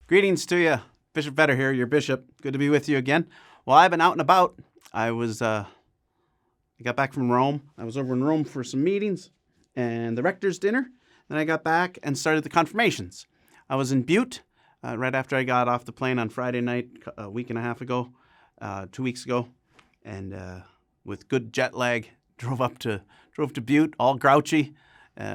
Greetings to you. Bishop Vetter here, your bishop. Good to be with you again. Well, I've been out and about. I got back from Rome. I was over in Rome for some meetings and the rector's dinner. Then I got back and started the confirmations. I was in Butte right after I got off the plane on Friday night a week and a half ago, 2 weeks ago, and with good jet lag, drove to Butte, all grouchy,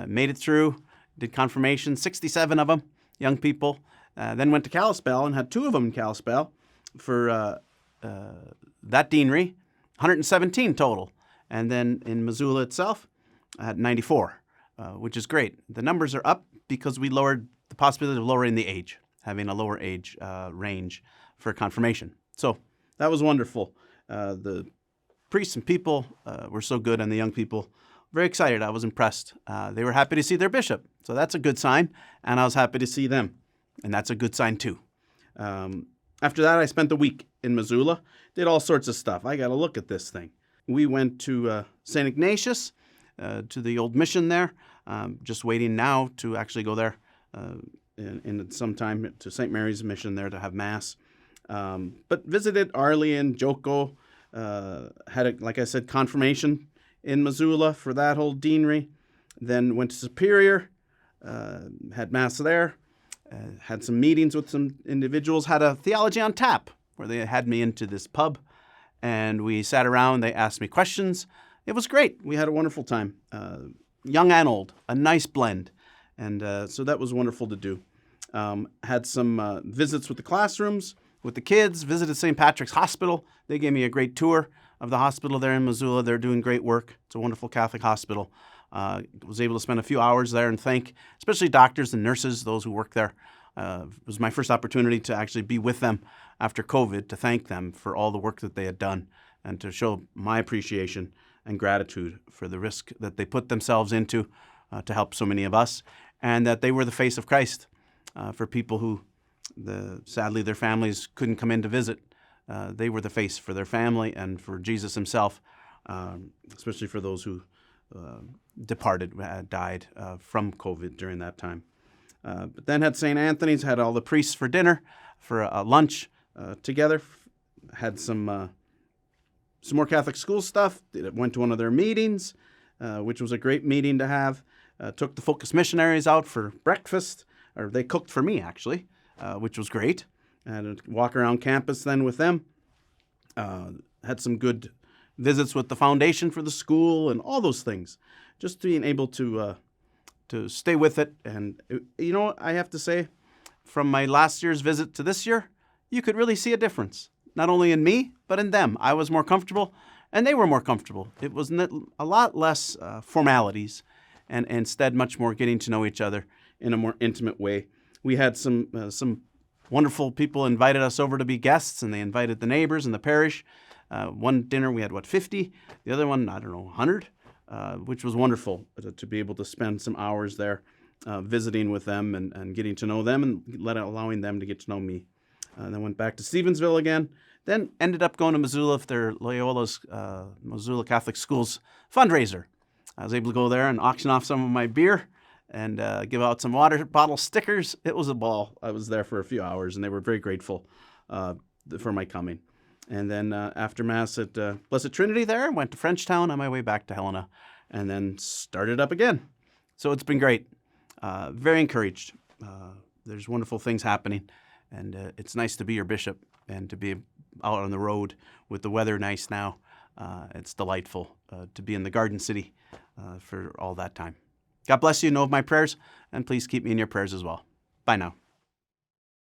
made it through, did confirmation, 67 of them, young people. Then went to Kalispell and had 2 of them in Kalispell for that deanery, 117 total. And then in Missoula itself, I had 94, which is great. The numbers are up because we lowered the possibility of lowering the age, having a lower age range for confirmation. So that was wonderful. The priests and people were so good, and the young people, very excited. I was impressed. They were happy to see their bishop, so that's a good sign, and I was happy to see them. And that's a good sign, too. After that, I spent the week in Missoula, did all sorts of stuff. I got to look at this thing. We went to St. Ignatius, to the old mission there, just waiting now to actually go there in some time to St. Mary's mission there to have Mass. But visited Arley and Joko, had, like I said, confirmation in Missoula for that whole deanery. Then went to Superior, had Mass there. Had some meetings with some individuals, had a theology on tap where they had me into this pub and we sat around. They asked me questions. It was great. We had a wonderful time, young and old, a nice blend. And so that was wonderful to do. Had some visits with the classrooms, with the kids, visited St. Patrick's Hospital. They gave me a great tour of the hospital there in Missoula. They're doing great work. It's a wonderful Catholic hospital. Was able to spend a few hours there and thank especially doctors and nurses, those who work there. It was my first opportunity to actually be with them after COVID, to thank them for all the work that they had done and to show my appreciation and gratitude for the risk that they put themselves into to help so many of us, and that they were the face of Christ for people who, sadly, their families couldn't come in to visit. They were the face for their family and for Jesus himself, especially for those who departed, died from COVID during that time. But then had St. Anthony's, had all the priests for dinner, for a lunch together, had some more Catholic school stuff, went to one of their meetings, which was a great meeting to have, took the Focus missionaries out for breakfast, or they cooked for me actually, which was great. Had a walk around campus then with them, had some good visits with the foundation for the school and all those things. Just being able to stay with it. And, you know, I have to say, from my last year's visit to this year, you could really see a difference. Not only in me, but in them. I was more comfortable, and they were more comfortable. It was a lot less formalities, and instead much more getting to know each other in a more intimate way. We had some wonderful people invited us over to be guests, and they invited the neighbors and the parish. One dinner we had, 50? The other one, 100, which was wonderful to be able to spend some hours there visiting with them and getting to know them and allowing them to get to know me. Then went back to Stevensville again. Then ended up going to Missoula for their Loyola's Missoula Catholic Schools fundraiser. I was able to go there and auction off some of my beer and give out some water bottle stickers. It was a ball. I was there for a few hours, and they were very grateful for my coming. And then after Mass at Blessed Trinity there, went to Frenchtown on my way back to Helena, and then started up again. So it's been great. Very encouraged. There's wonderful things happening, and it's nice to be your bishop and to be out on the road with the weather nice now. It's delightful to be in the Garden City for all that time. God bless you. Know of my prayers, and please keep me in your prayers as well. Bye now.